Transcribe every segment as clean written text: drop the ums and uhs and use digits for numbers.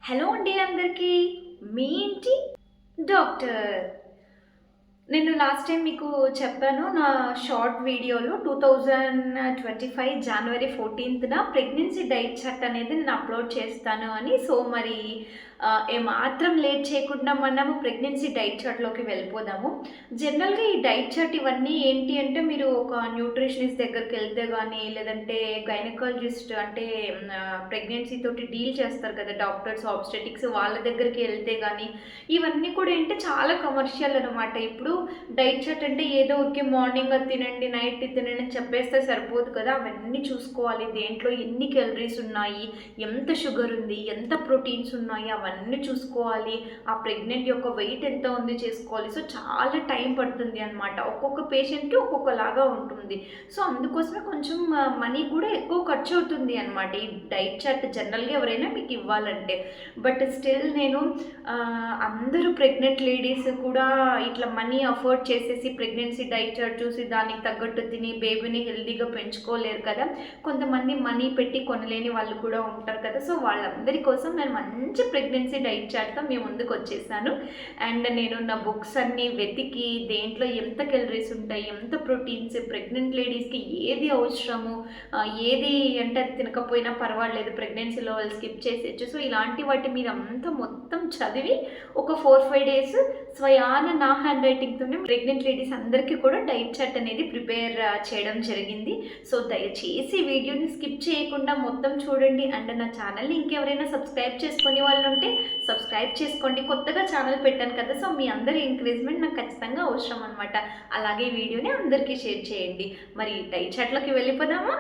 Hello అండి అందరికీ. మీ ఇంటి డాక్టర్. నేను లాస్ట్ టైం మీకు చెప్పాను నా షార్ట్ వీడియోలో 2025 జనవరి 14న ప్రెగ్నెన్సీ డైట్ చార్ట్ అనేది నేను అప్లోడ్ చేస్తాను అని. సో మరి ఏమాత్రం లేట్ చేయకుండా మనము ప్రెగ్నెన్సీ డైట్ చార్ట్లోకి వెళ్ళిపోదాము. జనరల్గా ఈ డైట్ చార్ట్ ఇవన్నీ ఏంటి అంటే, మీరు ఒక న్యూట్రిషనిస్ట్ దగ్గరికి వెళ్తే కానీ, లేదంటే గైనకాలజిస్ట్ అంటే ప్రెగ్నెన్సీ తోటి డీల్ చేస్తారు కదా డాక్టర్స్, ఆబ్స్టెటిక్స్, వాళ్ళ దగ్గరికి వెళ్తే కానీ ఇవన్నీ కూడా ఏంటంటే చాలా కమర్షియల్ అనమాట. ఇప్పుడు డైట్ చార్ట్ అంటే ఏదో ఓకే మార్నింగ్ అది తినండి, నైట్ తినండి అని చెప్పేస్తే సరిపోదు కదా. అవన్నీ చూసుకోవాలి, దేంట్లో ఎన్ని క్యాలరీస్ ఉన్నాయి, ఎంత షుగర్ ఉంది, ఎంత ప్రోటీన్స్ ఉన్నాయి, అవన్నీ చూసుకోవాలి. ఆ ప్రెగ్నెంట్ యొక్క వెయిట్ ఎంత ఉంది చేసుకోవాలి. సో చాలా టైం పడుతుంది అనమాట. ఒక్కొక్క పేషెంట్కి ఒక్కొక్కలాగా ఉంటుంది. సో అందుకోసమే కొంచెం మనీ కూడా ఎక్కువ ఖర్చు అవుతుంది అనమాట ఈ డైట్ చార్ట్ జనరల్గా ఎవరైనా మీకు ఇవ్వాలంటే. బట్ స్టిల్ నేను అందరూ ప్రెగ్నెంట్ లేడీస్ కూడా ఇట్లా మనీ అఫోర్డ్ చేసేసి ప్రెగ్నెన్సీ డైట్ చార్ట్ చూసి దానికి తగ్గట్టు తిని బేబీని హెల్తీగా పెంచుకోలేరు కదా. కొంతమంది మనీ పెట్టి కొనలేని వాళ్ళు కూడా ఉంటారు కదా. సో వాళ్ళందరి కోసం నేను మంచి ప్రెగ్నెన్సీ డైట్ చార్ట్తో మీ ముందుకు వచ్చేసాను. అండ్ నేను నా బుక్స్ అన్నీ వెతికి దేంట్లో ఎంత క్యాలరీస్ ఉంటాయి, ఎంత ప్రోటీన్స్, ప్రెగ్నెంట్ లేడీస్కి ఏది అవసరము, ఏది అంటే అది తినకపోయినా పర్వాలేదు, ప్రెగ్నెన్సీలో వాళ్ళు స్కిప్ చేసేయచ్చు. సో ఇలాంటి వాటి మీద అంతా మొత్తం చదివి ఒక 4-5 డేస్ స్వయాన నా హ్యాండ్ రైటింగ్తోనే ప్రెగ్నెంట్ లేడీస్ అందరికీ కూడా డైట్ చార్ట్ అనేది ప్రిపేర్ చేయడం జరిగింది. సో దయచేసి వీడియోని స్కిప్ చేయకుండా మొత్తం చూడండి. అండ్ నా ఛానల్ని ఇంకెవరైనా సబ్స్క్రైబ్ చేసుకునే వాళ్ళు ఉంటే సబ్స్క్రైబ్ చేసుకోండి. కొత్తగా ఛానల్ పెట్టాను కదా, సో మీ అందరి ఎంకరేజ్మెంట్ నాకు ఖచ్చితంగా అవసరం అనమాట. అలాగే వీడియోని అందరికీ షేర్ చేయండి. మరి డైట్ చార్ట్లోకి వెళ్ళిపోదామా?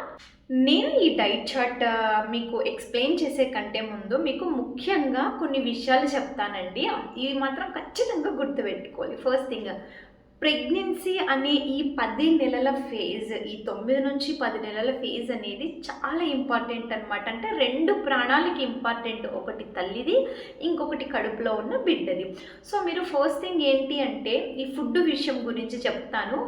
నేను ఈ డైట్ చార్ట్ మీకు ఎక్స్ప్లెయిన్ చేసే కంటే ముందు మీకు ముఖ్యంగా కొన్ని విషయాలు చెప్తానండి. ఇవి మాత్రం ఖచ్చితంగా గుర్తుపెట్టుకోవాలి. ఫస్ట్ థింగ్, ప్రెగ్నెన్సీ అనే ఈ 10 నెలల ఫేజ్, ఈ 9 నుంచి 10 నెలల ఫేజ్ అనేది చాలా ఇంపార్టెంట్ అనమాట. అంటే 2 ప్రాణాలకి ఇంపార్టెంట్, ఒకటి తల్లిది, ఇంకొకటి కడుపులో ఉన్న బిడ్డది. సో మీరు ఫస్ట్ థింగ్ ఏంటి అంటే, ఈ ఫుడ్ విషయం గురించి చెప్తాను.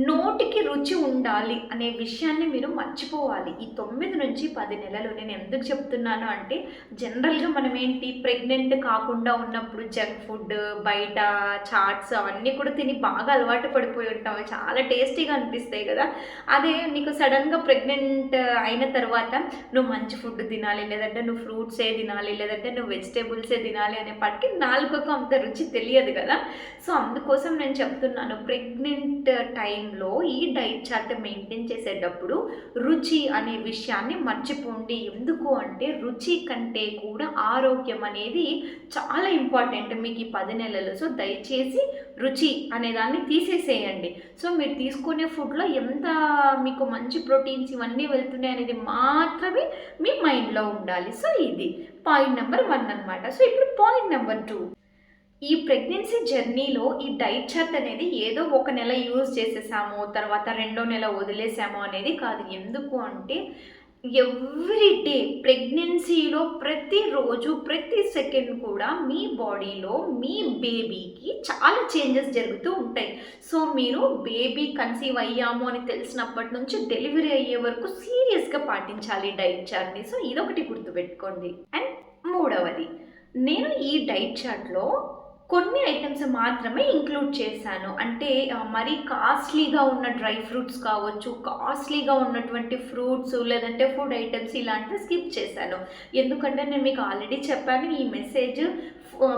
నోటికి రుచి ఉండాలి అనే విషయాన్ని మీరు మర్చిపోవాలి. ఈ 9 నుంచి 10 నెలలు నేను ఎందుకు చెప్తున్నాను అంటే, జనరల్గా మనం ఏంటి ప్రెగ్నెంట్ కాకుండా ఉన్నప్పుడు జంక్ ఫుడ్, బయట చాట్స్ అవన్నీ కూడా తిని బాగా అలవాటు పడిపోయి ఉంటాం. చాలా టేస్టీగా అనిపిస్తాయి కదా. అదే నీకు సడన్గా ప్రెగ్నెంట్ అయిన తర్వాత నువ్వు మంచి ఫుడ్ తినాలి, లేదంటే నువ్వు ఫ్రూట్సే తినాలి, లేదంటే నువ్వు వెజిటేబుల్సే తినాలి అనేప్పటికీ నాలుగుకు అంత రుచి తెలియదు కదా. సో అందుకోసం నేను చెప్తున్నాను, ప్రెగ్నెంట్ టైంలో ఈ డైట్ చార్ట్ మెయింటైన్ చేసేటప్పుడు రుచి అనే విషయాన్ని మర్చిపోండి. ఎందుకు అంటే రుచి కంటే కూడా ఆరోగ్యం అనేది చాలా ఇంపార్టెంట్ మీకు ఈ 10 నెలలు. సో దయచేసి రుచి అనే దాన్ని తీసేసేయండి. సో మీరు తీసుకునే ఫుడ్లో ఎంత మీకు మంచి ప్రోటీన్స్ ఇవన్నీ వెళ్తున్నాయి అనేది మాత్రమే మీ మైండ్లో ఉండాలి. సో ఇది పాయింట్ నెంబర్ 1 అనమాట. సో ఇప్పుడు పాయింట్ నెంబర్ 2, ఈ ప్రెగ్నెన్సీ జర్నీలో ఈ డైట్ చార్ట్ అనేది ఏదో ఒక నెల యూజ్ చేసేసాము, తర్వాత 2వ నెల వదిలేసాము అనేది కాదు. ఎందుకు అంటే ఎవ్రీ డే ప్రెగ్నెన్సీలో ప్రతిరోజు ప్రతి సెకండ్ కూడా మీ బాడీలో మీ బేబీకి చాలా చేంజెస్ జరుగుతూ ఉంటాయి. సో మీరు బేబీ కన్సీవ్ అయ్యాము అని తెలిసినప్పటి నుంచి డెలివరీ అయ్యే వరకు సీరియస్గా పాటించాలి డైట్ చార్ట్ని. సో ఇదొకటి గుర్తుపెట్టుకోండి. అండ్ 3వది, నేను ఈ డైట్ చార్ట్లో కొన్ని ఐటమ్స్ మాత్రమే ఇంక్లూడ్ చేశాను. అంటే మరీ కాస్ట్లీగా ఉన్న డ్రై ఫ్రూట్స్ కావచ్చు, కాస్ట్లీగా ఉన్నటువంటి ఫ్రూట్స్, లేదంటే ఫుడ్ ఐటమ్స్ ఇలాంటివి స్కిప్ చేశాను. ఎందుకంటే నేను మీకు ఆల్రెడీ చెప్పాను, ఈ మెసేజ్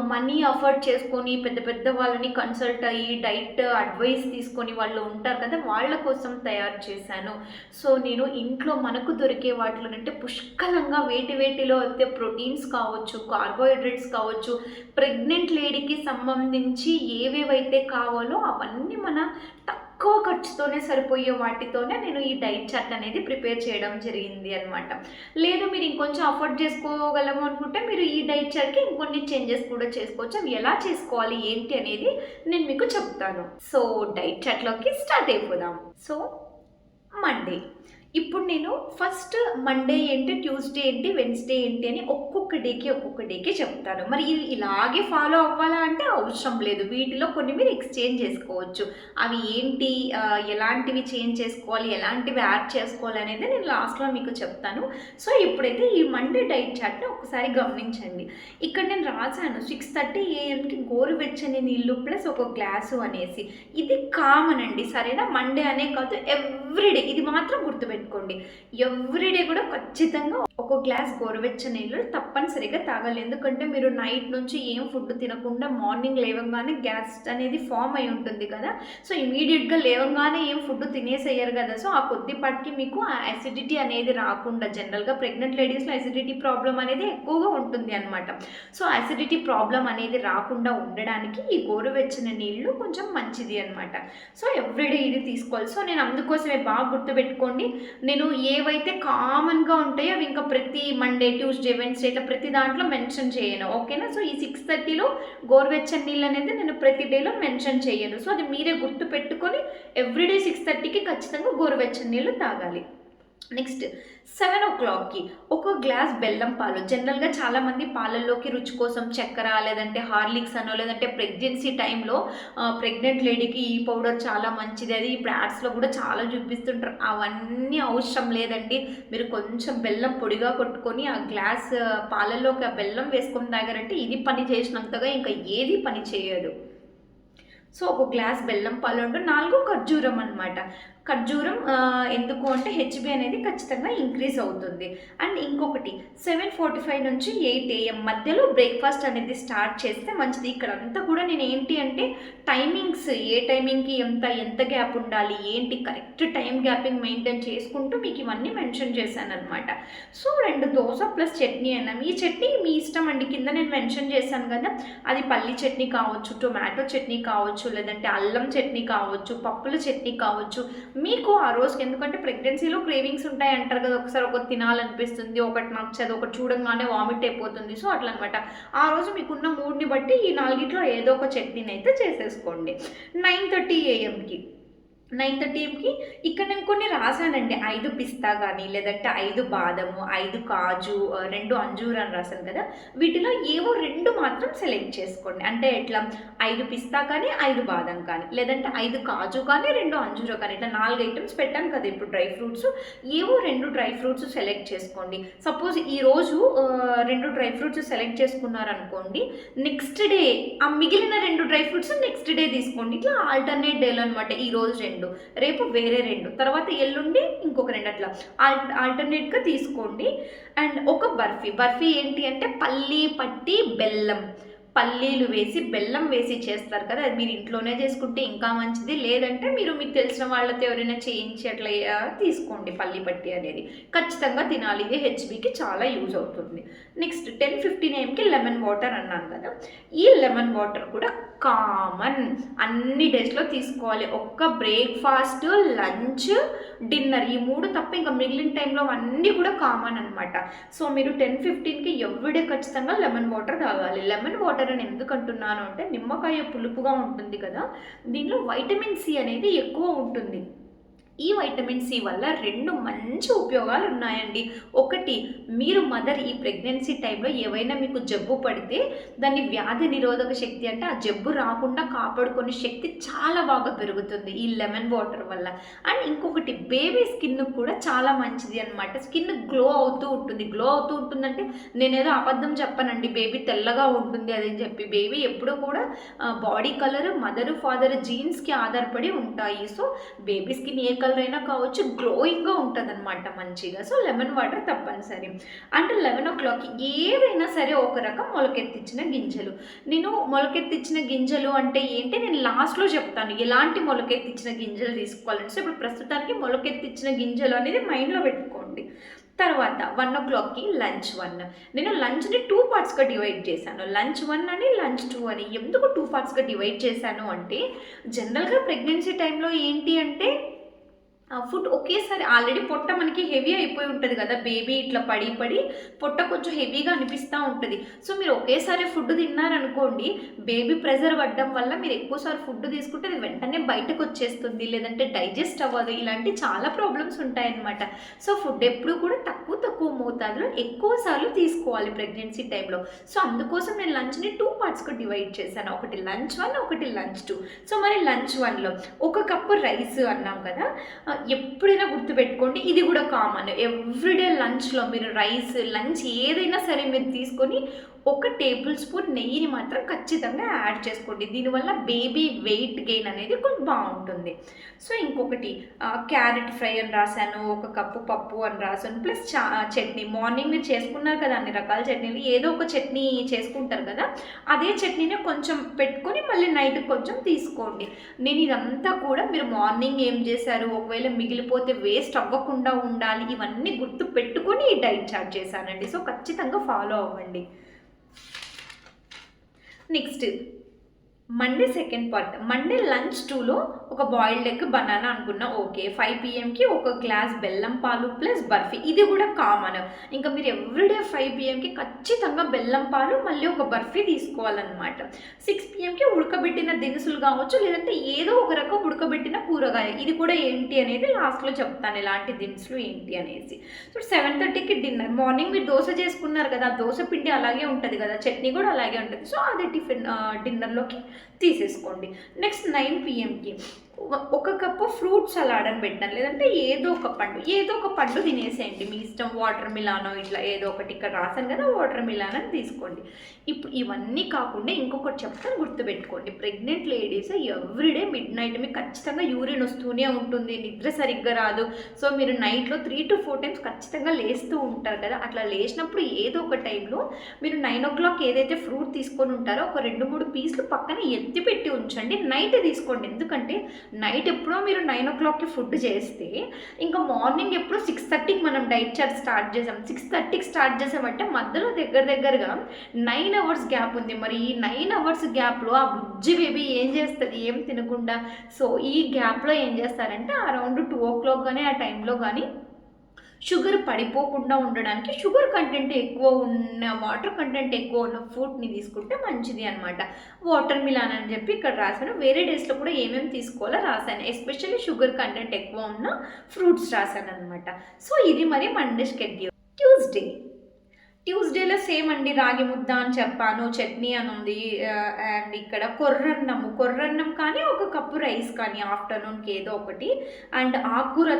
మనీ అఫోర్డ్ చేసుకొని పెద్ద పెద్ద వాళ్ళని కన్సల్ట్ అయ్యి డైట్ అడ్వైస్ తీసుకొని వాళ్ళు ఉంటారు కదా, వాళ్ళ కోసం తయారు చేశాను. సో నేను ఇంట్లో మనకు దొరికే వాటిలో అంటే పుష్కలంగా వేటిలో అయితే ప్రోటీన్స్ కావచ్చు, కార్బోహైడ్రేట్స్ కావచ్చు, ప్రెగ్నెంట్ లేడీకి సంబంధించి ఏవేవైతే కావాలో అవన్నీ మన తక్కువ ఖర్చుతోనే సరిపోయే వాటితోనే నేను ఈ డైట్ చార్ట్ అనేది ప్రిపేర్ చేయడం జరిగింది అనమాట. లేదు మీరు ఇంకొంచెం అఫోర్డ్ చేసుకోగలము అనుకుంటే మీరు ఈ డైట్ చార్ట్కి ఇంకొన్ని చేంజెస్ కూడా చేసుకోవచ్చు. అవి ఎలా చేసుకోవాలి ఏంటి అనేది నేను మీకు చెప్తాను. సో డైట్ చార్ట్లోకి స్టార్ట్ అయిపోదాం. సో మండే, ఇప్పుడు నేను ఫస్ట్ మండే ఏంటి, ట్యూస్డే ఏంటి, వెన్స్డే ఏంటి అని ఒక్కొక్క డేకి చెప్తాను. మరి ఇది ఇలాగే ఫాలో అవ్వాలా అంటే అవసరం లేదు. వీటిలో కొన్ని మీరు ఎక్స్చేంజ్ చేసుకోవచ్చు. అవి ఏంటి, ఎలాంటివి చేంజ్ చేసుకోవాలి, ఎలాంటివి యాడ్ చేసుకోవాలి అనేది నేను లాస్ట్లో మీకు చెప్తాను. సో ఇప్పుడైతే ఈ మండే డైట్ చార్ట్ని ఒకసారి గమనించండి. ఇక్కడ నేను రాశాను 6:30 AM గోరువెచ్చని నీళ్ళు ప్లస్ ఒక గ్లాసు అనేసి. ఇది కామన్ అండి, సరేనా? మండే అనే కాదు, ఎవ్రీడే ఇది మాత్రం గుర్తుపెట్టుకోండి. ఎవ్రీడే కూడా ఖచ్చితంగా ఒక గ్లాస్ గోరువెచ్చని నీళ్ళు తప్పనిసరిగా తాగాలి. ఎందుకంటే మీరు నైట్ నుంచి ఏం ఫుడ్ తినకుండా మార్నింగ్ లేవగానే గ్యాస్ అనేది ఫామ్ అయి ఉంటుంది కదా. సో ఇమీడియట్గా లేవగానే ఏం ఫుడ్ తినేసేయరు కదా. సో ఆ కొద్దిపాటికి మీకు ఆ అసిడిటీ అనేది రాకుండా, జనరల్గా ప్రెగ్నెంట్ లేడీస్లో అసిడిటీ ప్రాబ్లం అనేది ఎక్కువగా ఉంటుంది అనమాట. సో అసిడిటీ ప్రాబ్లం అనేది రాకుండా ఉండడానికి ఈ గోరువెచ్చని నీళ్ళు కొంచెం మంచిది అనమాట. సో ఎవ్రీడే ఇది తీసుకోవాలి. సో నేను అందుకోసమే బాగా గుర్తుపెట్టుకోండి, నేను ఏవైతే కామన్గా ఉంటాయో అవి ఇంకా ప్రతి మండే, ట్యూస్డే, వెన్స్డే ఇట్లా ప్రతి దాంట్లో మెన్షన్ చేయను, ఓకేనా? సో ఈ 6:30లో గోరువెచ్చని నీళ్ళు అనేది నేను ప్రతి డేలో మెన్షన్ చేయను. సో అది మీరే గుర్తు పెట్టుకొని ఎవ్రీడే 6:30కి ఖచ్చితంగా గోరువెచ్చని నీళ్ళు తాగాలి. నెక్స్ట్ 7 o'clockకి ఒక గ్లాస్ బెల్లం పాలు. జనరల్గా చాలామంది పాలల్లోకి రుచి కోసం చక్కెర, లేదంటే హార్లిక్స్ అనో, లేదంటే ప్రెగ్నెన్సీ టైంలో ప్రెగ్నెంట్ లేడీకి ఈ పౌడర్ చాలా మంచిది, అది ఇప్పుడు యాడ్స్లో కూడా చాలా చూపిస్తుంటారు. అవన్నీ అవసరం లేదండి. మీరు కొంచెం బెల్లం పొడిగా కొట్టుకొని ఆ గ్లాస్ పాలల్లోకి ఆ బెల్లం వేసుకొని తాగారంటే ఇది పని చేసినంతగా ఇంకా ఏది పని చేయదు. సో ఒక గ్లాస్ బెల్లం పాలు 4 ఖర్జూరం అనమాట. ఖర్జూరం ఎందుకు అంటే హెచ్బి అనేది ఖచ్చితంగా ఇంక్రీజ్ అవుతుంది. అండ్ ఇంకొకటి 7:45 నుంచి 8 AM మధ్యలో బ్రేక్ఫాస్ట్ అనేది స్టార్ట్ చేస్తే మంచిది. ఇక్కడ అంతా కూడా నేను ఏంటి అంటే టైమింగ్స్, ఏ టైమింగ్కి ఎంత గ్యాప్ ఉండాలి, ఏంటి కరెక్ట్ టైం గ్యాపింగ్ మెయింటైన్ చేసుకుంటూ మీకు ఇవన్నీ మెన్షన్ చేశాను అనమాట. సో 2 దోశ ప్లస్ చట్నీ అన్నాం. ఈ చట్నీ మీ ఇష్టం అండి, కింద నేను మెన్షన్ చేశాను కదా, అది పల్లి చట్నీ కావచ్చు, టొమాటో చట్నీ కావచ్చు, లేదంటే అల్లం చట్నీ కావచ్చు, పప్పుల చట్నీ కావచ్చు, మీకు ఆ రోజుకి. ఎందుకంటే ప్రెగ్నెన్సీలో క్రేవింగ్స్ ఉంటాయి అంటారు కదా, ఒకసారి ఒకటి తినాలనిపిస్తుంది, ఒకటి నచ్చదు, ఒకటి చూడంగానే వామిట్ అయిపోతుంది. సో అట్లా అనమాట. ఆ రోజు మీకున్న మూడ్ని బట్టి ఈ 4ట్లో ఏదో ఒక చట్నీని అయితే చేసేసుకోండి. 9:30 AMకి 9:30 AMకి ఇక్కడ నేను కొన్ని రాశానండి. 5 పిస్తా కానీ, లేదంటే 5 బాదము, 5 కాజు, 2 అంజూర్ అని రాశాను కదా. వీటిలో ఏవో 2 మాత్రం సెలెక్ట్ చేసుకోండి. అంటే ఎట్లా, 5 పిస్తా కానీ, 5 బాదం కానీ, లేదంటే 5 కాజు కానీ, 2 అంజూరు కానీ, ఇట్లా 4 ఐటమ్స్ పెట్టాను కదా ఇప్పుడు డ్రై ఫ్రూట్స్. ఏవో 2 డ్రై ఫ్రూట్స్ సెలెక్ట్ చేసుకోండి. సపోజ్ ఈరోజు 2 డ్రై ఫ్రూట్స్ సెలెక్ట్ చేసుకున్నారనుకోండి, నెక్స్ట్ డే ఆ మిగిలిన 2 డ్రై ఫ్రూట్స్ నెక్స్ట్ డే తీసుకోండి. ఇట్లా ఆల్టర్నేట్ డేలో అనమాట. ఈరోజు 2, రేపు వేరే 2, తర్వాత ఎల్లుండి ఇంకొక 2, అట్లా ఆల్టర్నేట్గా తీసుకోండి. అండ్ ఒక బర్ఫీ ఏంటి అంటే పల్లి పట్టి బెల్లం, పల్లీలు వేసి బెల్లం వేసి చేస్తారు కదా, అది మీరు ఇంట్లోనే చేసుకుంటే ఇంకా మంచిది. లేదంటే మీకు తెలిసిన వాళ్ళతో ఎవరైనా చేయించి అట్లా తీసుకోండి. పల్లి పట్టి అనేది ఖచ్చితంగా తినాలి, ఇది హెచ్బికి చాలా యూజ్ అవుతుంది. నెక్స్ట్ 10:15 AMకి లెమన్ వాటర్ అన్నాను కదా. ఈ లెమన్ వాటర్ కూడా కామన్, అన్ని డేస్లో తీసుకోవాలి. ఒక్క బ్రేక్ఫాస్ట్, లంచ్, డిన్నర్ ఈ 3 తప్ప ఇంకా మిగిలిన టైంలో అన్నీ కూడా కామన్ అనమాట. సో మీరు 10:15కి ఎవ్రీడే ఖచ్చితంగా లెమన్ వాటర్ తాగాలి. లెమన్ వాటర్ అని ఎందుకు అంటున్నాను అంటే, నిమ్మకాయ పులుపుగా ఉంటుంది కదా, దీనిలో వైటమిన్ సి అనేది ఎక్కువ ఉంటుంది. ఈ వైటమిన్ సి వల్ల 2 మంచి ఉపయోగాలు ఉన్నాయండి. ఒకటి, మీరు మదర్ ఈ ప్రెగ్నెన్సీ టైంలో ఏవైనా మీకు జబ్బు పడితే దాన్ని వ్యాధి నిరోధక శక్తి అంటే ఆ జబ్బు రాకుండా కాపాడుకునే శక్తి చాలా బాగా పెరుగుతుంది ఈ లెమన్ వాటర్ వల్ల. అండ్ ఇంకొకటి, బేబీ స్కిన్ కూడా చాలా మంచిది అనమాట. స్కిన్ గ్లో అవుతూ ఉంటుందంటే నేనేదో అబద్ధం చెప్పనండి, బేబీ తెల్లగా ఉంటుంది అదని చెప్పి. బేబీ ఎప్పుడూ కూడా బాడీ కలర్ మదర్ ఫాదర్ జీన్స్కి ఆధారపడి ఉంటాయి. సో బేబీ స్కిన్ ఏ కలర్ అయినా కావచ్చు, గ్లోయింగ్గా ఉంటుంది అనమాట మంచిగా. సో లెమన్ వాటర్ తప్పనిసరి. అంటే 11 o'clockకి ఏదైనా సరే ఒక రకం మొలకెత్తించిన గింజలు. నేను మొలకెత్తించిన గింజలు అంటే ఏంటి నేను లాస్ట్లో చెప్తాను, ఎలాంటి మొలకెత్తించిన గింజలు తీసుకోవాలంటే. సో ఇప్పుడు ప్రస్తుతానికి మొలకెత్తించిన గింజలు అనేది మైండ్లో పెట్టుకోండి. తర్వాత 1 o'clockకి లంచ్ 1. నేను లంచ్ని 2 పార్ట్స్గా డివైడ్ చేశాను. లంచ్ 1 అని, లంచ్ 2 అని. ఎందుకు 2 పార్ట్స్గా డివైడ్ చేశాను అంటే, జనరల్గా ప్రెగ్నెన్సీ టైంలో ఏంటి అంటే ఫుడ్ ఒకేసారి ఆల్రెడీ పొట్ట మనకి హెవీ అయిపోయి ఉంటుంది కదా, బేబీ ఇట్లా పడి పడి పొట్ట కొంచెం హెవీగా అనిపిస్తూ ఉంటుంది. సో మీరు ఒకేసారి ఫుడ్ తిన్నారనుకోండి, బేబీ ప్రెజర్ పడడం వల్ల మీరు ఎక్కువసారి ఫుడ్ తీసుకుంటే అది వెంటనే బయటకు వచ్చేస్తుంది, లేదంటే డైజెస్ట్ అవ్వదు, ఇలాంటి చాలా ప్రాబ్లమ్స్ ఉంటాయన్నమాట. సో ఫుడ్ ఎప్పుడు కూడా తక్కువ తక్కువ మోతాదులో ఎక్కువసార్లు తీసుకోవాలి ప్రెగ్నెన్సీ టైంలో. సో అందుకోసం నేను లంచ్ని 2 పార్ట్స్గా డివైడ్ చేశాను, ఒకటి లంచ్ 1, ఒకటి లంచ్ 2. సో మరి లంచ్ 1లో 1 కప్పు రైస్ అన్నాం కదా, ఎప్పుడైనా గుర్తుపెట్టుకోండి, ఇది కూడా కామన్, ఎవ్రీడే లంచ్లో మీరు రైస్ లంచ్ ఏదైనా సరే మీరు తీసుకొని 1 టేబుల్ స్పూన్ నెయ్యిని మాత్రం ఖచ్చితంగా యాడ్ చేసుకోండి. దీనివల్ల బేబీ వెయిట్ గెయిన్ అనేది కొంచెం బాగుంటుంది. సో ఇంకొకటి క్యారెట్ ఫ్రై అని రాశాను, 1 కప్పు పప్పు అని రాశాను, ప్లస్ చట్నీ. మార్నింగ్ మీరు చేసుకున్నారు కదా అన్ని రకాల చట్నీలు, ఏదో ఒక చట్నీ చేసుకుంటారు కదా, అదే చట్నీనే కొంచెం పెట్టుకొని మళ్ళీ నైట్ కొంచెం తీసుకోండి. నేను ఇదంతా కూడా మీరు మార్నింగ్ ఏం చేశారు, ఒకవేళ మిగిలిపోతే వేస్ట్ అవ్వకుండా ఉండాలి, ఇవన్నీ గుర్తు పెట్టుకొని ఈ డైట్ చార్ట్ చేశానండి. సో ఖచ్చితంగా ఫాలో అవ్వండి. Next Monday second part. Monday lunch 2లో 1 బాయిల్డ్ ఎగ్, బనానా అనుకున్నా, ఓకే. 5 PM 1 గ్లాస్ బెల్లం పాలు ప్లస్ బర్ఫీ, ఇది కూడా కామన్. ఇంకా మీరు ఎవ్రీడే 5 PM ఖచ్చితంగా బెల్లం పాలు మళ్ళీ 1 బర్ఫీ తీసుకోవాలన్నమాట. 6 PM ఉడకబెట్టిన దినుసులు కావచ్చు, లేదంటే ఏదో ఒక రకం ఉడకబెట్టిన కూరగాయ, ఇది కూడా ఏంటి అనేది లాస్ట్లో చెప్తాను, ఎలాంటి దినుసులు ఏంటి అనేసి. So 7:30కి dinner. మార్నింగ్ మీరు దోశ చేసుకున్నారు కదా, దోశ పిండి అలాగే ఉంటుంది కదా, చట్నీ కూడా అలాగే ఉంటుంది. సో అదే టిఫిన్ డిన్నర్లోకి తీసేసుకోండి. Next 9 PM 1 cup fruit salad అని పెట్టాను, లేదంటే ఏదో ఒక పండు తినేసేయండి, మీ ఇష్టం. వాటర్ మిలానో ఇట్లా ఏదో ఒకటి, ఇక్కడ రాశాను కదా వాటర్ మిలాన్ అని తీసుకోండి. ఇప్పుడు ఇవన్నీ కాకుండా ఇంకొకటి చెప్తాను, గుర్తుపెట్టుకోండి. Pregnant ladies everyday mid night మీకు ఖచ్చితంగా యూరిన్ వస్తూనే ఉంటుంది, నిద్ర సరిగ్గా రాదు. సో మీరు నైట్లో 3 to 4 times ఖచ్చితంగా లేస్తూ ఉంటారు కదా, అట్లా లేచినప్పుడు ఏదో ఒక టైంలో మీరు 9 o'clock ఏదైతే ఫ్రూట్ తీసుకొని ఉంటారో ఒక 2-3 పీసులు పక్కన ఎత్తి పెట్టి ఉంచండి, నైట్ తీసుకోండి. ఎందుకంటే నైట్ ఎప్పుడో మీరు 9 o'clockకి ఫుడ్ చేస్తే ఇంకా మార్నింగ్ ఎప్పుడో 6:30కి మనం డైట్ చార్ట్ స్టార్ట్ చేసాం. 6:30కి స్టార్ట్ చేసామంటే మధ్యలో దగ్గరగా 9 hours గ్యాప్ ఉంది. మరి ఈ 9 hours గ్యాప్లో ఆ బుజ్జి బేబీ ఏం చేస్తుంది, ఏం తినకుండా. సో ఈ గ్యాప్లో ఏం చేస్తారంటే అరౌండ్ 2 o'clock కానీ ఆ టైంలో కానీ షుగర్ పడిపోకుండా ఉండడానికి షుగర్ కంటెంట్ ఎక్కువ ఉన్న, వాటర్ కంటెంట్ ఎక్కువ ఉన్న ఫ్రూట్ని తీసుకుంటే మంచిది అనమాట. వాటర్ మిలాన్ అని చెప్పి ఇక్కడ రాశాను, వేరే డేస్లో కూడా ఏమేమి తీసుకోవాలో రాశాను, ఎస్పెషల్లీ షుగర్ కంటెంట్ ఎక్కువ ఉన్న ఫ్రూట్స్ రాశాను అనమాట. సో ఇది మరి మండే షెడ్యూల్. ట్యూస్డేలో సేమ్ అండి, రాగి ముద్ద అని చెప్పాను, చట్నీ అని ఉంది, అండ్ ఇక్కడ కొర్రన్నం కానీ 1 కప్పు రైస్ కానీ ఆఫ్టర్నూన్కి ఏదో ఒకటి, అండ్ ఆకుకూర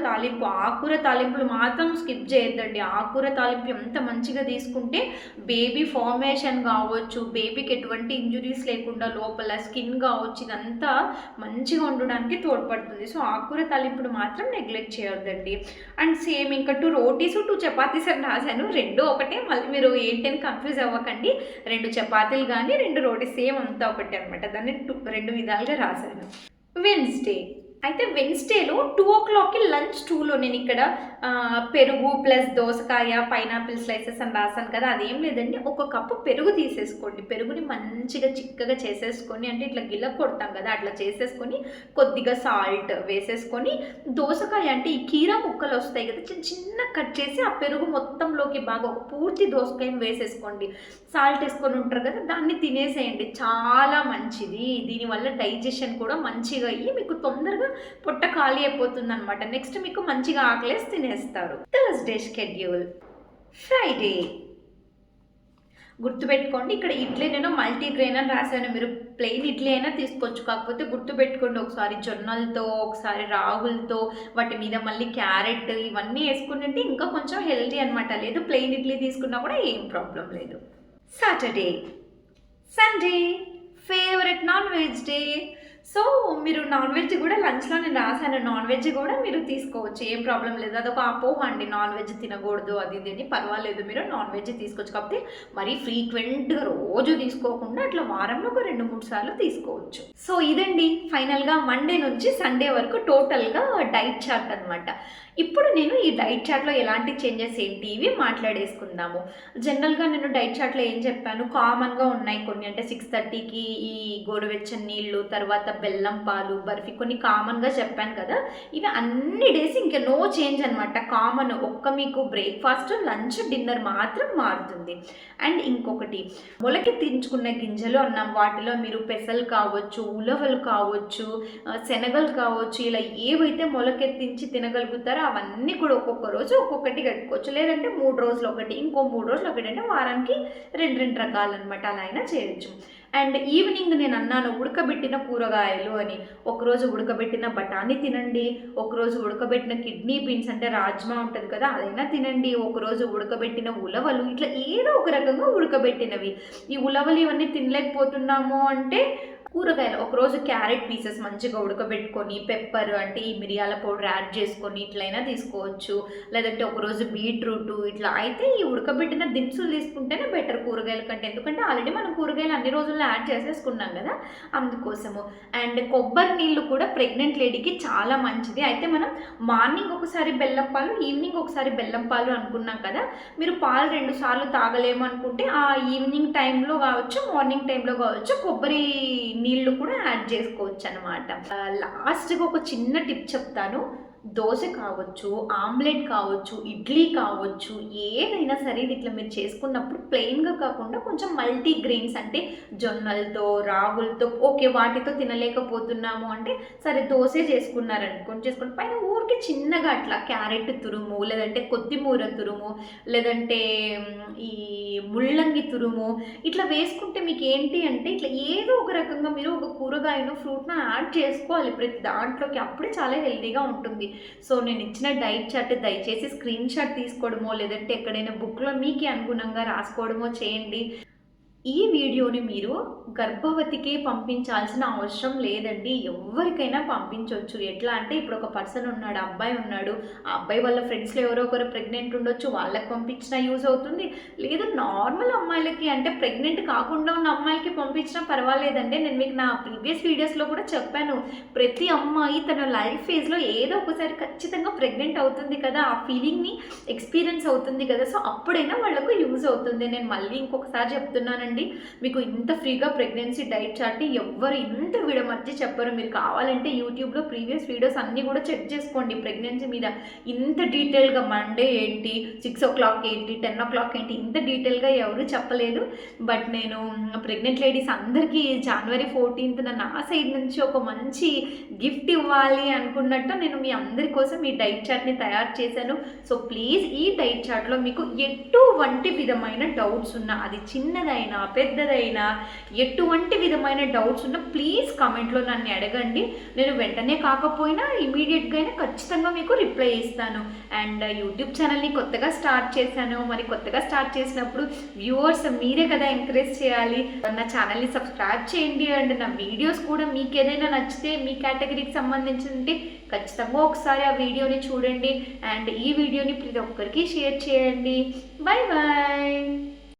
తాలింపులు మాత్రం స్కిప్ చేయొద్దండి. ఆకుకూర తాలింపు ఎంత మంచిగా తీసుకుంటే బేబీ ఫార్మేషన్ కావచ్చు, బేబీకి ఎటువంటి ఇంజురీస్ లేకుండా లోపల స్కిన్ కావచ్చు, ఇదంతా మంచిగా ఉండడానికి తోడ్పడుతుంది. సో ఆకుకూర తాలింపులు మాత్రం నెగ్లెక్ట్ చేయొద్దండి. అండ్ సేమ్ ఇంకా 2 రోటీస్ 2 చపాతీస్ అని రాశాను, 2 ఒకటే, మళ్ళీ మీరు ఏంటని కన్ఫ్యూజ్ అవ్వకండి. 2 చపాతీలు కానీ 2 రోటీస్ సేమ్ అంతా ఒకటి అనమాట, దాన్ని 2 విధాలుగా రాశాను. వెన్స్డేలో 2 o'clockకి లంచ్ 2లో నేను ఇక్కడ పెరుగు ప్లస్ దోసకాయ పైనాపిల్ స్లైసెస్ అని రాశాను కదా, అదేం లేదండి. 1 కప్పు పెరుగు తీసేసుకోండి, పెరుగుని మంచిగా చిక్కగా చేసేసుకొని, అంటే ఇట్లా గిల్ల కొడతాం కదా అట్లా చేసేసుకొని, కొద్దిగా సాల్ట్ వేసేసుకొని, దోసకాయ అంటే ఈ కీరా ముక్కలు వస్తాయి కదా, చిన్న కట్ చేసి ఆ పెరుగు మొత్తంలోకి బాగా ఒక పూర్తి దోసకాయని వేసేసుకోండి. సాల్ట్ వేసుకొని ఉంటారు కదా, దాన్ని తినేసేయండి, చాలా మంచిది. దీనివల్ల డైజెషన్ కూడా మంచిగా అయ్యి మీకు తొందరగా పొట్ట ఖాళీ అయిపోతుంది అనమాట. నెక్స్ట్ మీకు మంచిగా ఆకలేసి తినేస్తారు. Thursday schedule. ఫ్రైడే గుర్తుపెట్టుకోండి, ఇక్కడ ఇడ్లీ నేను మల్టీగ్రెయిన్ అని రాశాను, మీరు ప్లెయిన్ ఇడ్లీ అయినా తీసుకోవచ్చు. కాకపోతే గుర్తుపెట్టుకోండి, ఒకసారి జొన్నలతో ఒకసారి రాగులతో వాటి మీద మళ్ళీ క్యారెట్ ఇవన్నీ వేసుకుంటే ఇంకా కొంచెం హెల్దీ అనమాట. లేదు ప్లెయిన్ ఇడ్లీ తీసుకున్నా కూడా ఏం ప్రాబ్లం లేదు. Sunday favourite non veg day. So మీరు నాన్ వెజ్ కూడా లంచ్లో నేను రాశాను, నాన్ వెజ్ కూడా మీరు తీసుకోవచ్చు, ఏం ప్రాబ్లం లేదు. అదొక అపోహ అండి, నాన్ వెజ్ తినకూడదు అది ఇది, పర్వాలేదు, మీరు నాన్ వెజ్ తీసుకోవచ్చు. కాకపోతే మరీ ఫ్రీక్వెంట్గా రోజు తీసుకోకుండా అట్లా వారంలో ఒక 2-3 సార్లు తీసుకోవచ్చు. సో ఇదండి ఫైనల్గా మండే నుంచి సండే వరకు టోటల్గా డైట్ చార్ట్ అనమాట. ఇప్పుడు నేను ఈ డైట్ చార్ట్లో ఎలాంటి చేంజెస్ ఏంటి ఇవి మాట్లాడేసుకుందాము. జనరల్గా నేను డైట్ చార్ట్లో ఏం చెప్పాను, కామన్గా ఉన్నాయి కొన్ని, అంటే 6:30కి ఈ గోరువెచ్చని నీళ్ళు, తర్వాత బెల్లం పాలు, బర్ఫీ కొన్ని కామన్గా చెప్పాను కదా, ఇవి అన్ని డేస్ ఇంకా నో చేంజ్ అనమాట. కామన్, ఒక్క మీకు బ్రేక్ఫాస్ట్, లంచ్, డిన్నర్ మాత్రం మారుతుంది. అండ్ ఇంకొకటి, మొలకెత్తించుకున్న గింజలు అన్నాం, వాటిలో మీరు పెసలు కావచ్చు, ఉలవలు కావచ్చు, శనగలు కావచ్చు, ఇలా ఏవైతే మొలకెత్తించి తినగలుగుతారో అవన్నీ కూడా ఒక్కొక్క రోజు ఒక్కొక్కటి కట్టుకోవచ్చు. లేదంటే 3 రోజులు ఒకటి, ఇంకో 3 రోజులు ఒకటి, అంటే వారానికి 2 రకాలు అనమాట. అలా అయినా చేయొచ్చు. అండ్ ఈవినింగ్ నేను అన్నాను ఉడకబెట్టిన కూరగాయలు అని. ఒకరోజు ఉడకబెట్టిన బఠానీ తినండి, ఒకరోజు ఉడకబెట్టిన కిడ్నీ బీన్స్ అంటే రాజ్మా ఉంటుంది కదా అదైనా తినండి, ఒకరోజు ఉడకబెట్టిన ఉలవలు, ఇట్లా ఏదో ఒక రకంగా ఉడకబెట్టినవి. ఈ ఉలవలు ఇవన్నీ తినలేకపోతున్నాము అంటే కూరగాయలు, ఒకరోజు క్యారెట్ పీసెస్ మంచిగా ఉడకబెట్టుకొని పెప్పర్ అంటే ఈ మిరియాల పౌడర్ యాడ్ చేసుకొని ఇట్లయినా తీసుకోవచ్చు. లేదంటే ఒకరోజు బీట్రూట్, ఇట్లా అయితే ఈ ఉడకబెట్టిన దినుసులు తీసుకుంటేనే బెటర్ కూరగాయల కంటే. ఎందుకంటే ఆల్రెడీ మనం కూరగాయలు అన్ని రోజుల్లో యాడ్ చేసేసుకున్నాం కదా, అందుకోసము. అండ్ కొబ్బరి నీళ్ళు కూడా ప్రెగ్నెంట్ లేడీకి చాలా మంచిది. అయితే మనం మార్నింగ్ ఒకసారి బెల్లం పాలు, ఈవినింగ్ ఒకసారి బెల్లం పాలు అనుకున్నాం కదా, మీరు పాలు 2 సార్లు తాగలేము అనుకుంటే ఆ ఈవినింగ్ టైంలో కావచ్చు, మార్నింగ్ టైంలో కావచ్చు, కొబ్బరి నీళ్ళు కూడా యాడ్ చేసుకోవచ్చు అనమాట. లాస్ట్గా ఒక చిన్న టిప్ చెప్తాను. దోశ కావచ్చు, ఆమ్లెట్ కావచ్చు, ఇడ్లీ కావచ్చు, ఏదైనా సరే ఇట్లా మీరు చేసుకున్నప్పుడు ప్లెయిన్గా కాకుండా కొంచెం మల్టీ గ్రెయిన్స్ అంటే జొన్నలతో, రాగులతో, ఓకే వాటితో తినలేకపోతున్నాము అంటే సరే దోశ చేసుకున్నారనుకోండి, చేసుకుని పైన ఊరికి చిన్నగా అట్లా క్యారెట్ తురుము, లేదంటే కొత్తిమూర తురుము, లేదంటే ఈ ముళ్ళంగి తురుము ఇట్లా వేసుకుంటే మీకు ఏంటి అంటే ఇట్లా ఏదో ఒక రకంగా మీరు ఒక కూరగాయను, ఫ్రూట్ను యాడ్ చేసుకోవాలి ప్రతి దాంట్లోకి, అప్పుడే చాలా హెల్తీగా ఉంటుంది. సో నేను ఇచ్చిన డైట్ చార్ట్ దయచేసి స్క్రీన్ షాట్ తీసుకోవడమో, లేదంటే ఎక్కడైనా బుక్లో మీకు అనుగుణంగా రాసుకోవడమో చేయండి. ఈ వీడియోని మీరు గర్భవతికే పంపించాల్సిన అవసరం లేదండి, ఎవరికైనా పంపించవచ్చు. ఎట్లా అంటే ఇప్పుడు ఒక పర్సన్ ఉన్నాడు, అబ్బాయి ఉన్నాడు, ఆ అబ్బాయి వాళ్ళ ఫ్రెండ్స్లో ఎవరో ఒకరు ప్రెగ్నెంట్ ఉండొచ్చు, వాళ్ళకి పంపించినా యూజ్ అవుతుంది. లేదు నార్మల్ అమ్మాయిలకి అంటే ప్రెగ్నెంట్ కాకుండా ఉన్న అమ్మాయిలకి పంపించినా పర్వాలేదండి. నేను మీకు నా ప్రీవియస్ వీడియోస్లో కూడా చెప్పాను, ప్రతి అమ్మాయి తన లైఫ్ ఫేజ్లో ఏదో ఒకసారి ఖచ్చితంగా ప్రెగ్నెంట్ అవుతుంది కదా, ఆ ఫీలింగ్ని ఎక్స్పీరియన్స్ అవుతుంది కదా, సో అప్పుడైనా వాళ్ళకు యూజ్ అవుతుంది. నేను మళ్ళీ ఇంకొకసారి చెప్తున్నాను, మీకు ఇంత ఫ్రీగా ప్రెగ్నెన్సీ డైట్ చార్ట్ ఎవ్వరు ఇంత వీడియో మధ్య చెప్పరు. మీరు కావాలంటే యూట్యూబ్లో ప్రీవియస్ వీడియోస్ అన్నీ కూడా చెక్ చేసుకోండి. ప్రెగ్నెన్సీ మీద ఇంత డీటెయిల్గా మండే ఏంటి, 6 o'clock ఏంటి, 10 o'clock ఏంటి, ఇంత డీటెయిల్గా ఎవరు చెప్పలేదు. బట్ నేను ప్రెగ్నెంట్ లేడీస్ అందరికీ January 14th నా సైడ్ నుంచి ఒక మంచి గిఫ్ట్ ఇవ్వాలి అనుకున్నట్టు నేను మీ అందరి కోసం ఈ డైట్ చార్ట్ని తయారు చేశాను. సో ప్లీజ్ ఈ డైట్ చార్ట్లో మీకు ఎటువంటి విధమైన డౌట్స్ ఉన్నా, అది చిన్నదైనా పెద్దదైనా, ఎటువంటి విధమైన డౌట్స్ ఉన్నా ప్లీజ్ కామెంట్లో నన్ను అడగండి. నేను వెంటనే కాకపోయినా ఇమీడియట్గా అయినా ఖచ్చితంగా మీకు రిప్లై ఇస్తాను. అండ్ యూట్యూబ్ ఛానల్ని కొత్తగా స్టార్ట్ చేశాను. మరి కొత్తగా స్టార్ట్ చేసినప్పుడు వ్యూవర్స్ మీరే కదా ఎంకరేజ్ చేయాలి. నా ఛానల్ని సబ్స్క్రైబ్ చేయండి. అండ్ నా వీడియోస్ కూడా మీకు ఏదైనా నచ్చితే మీ కేటగిరీకి సంబంధించి ఖచ్చితంగా ఒకసారి ఆ వీడియోని చూడండి. అండ్ ఈ వీడియోని ప్రతి ఒక్కరికి షేర్ చేయండి. Bye bye.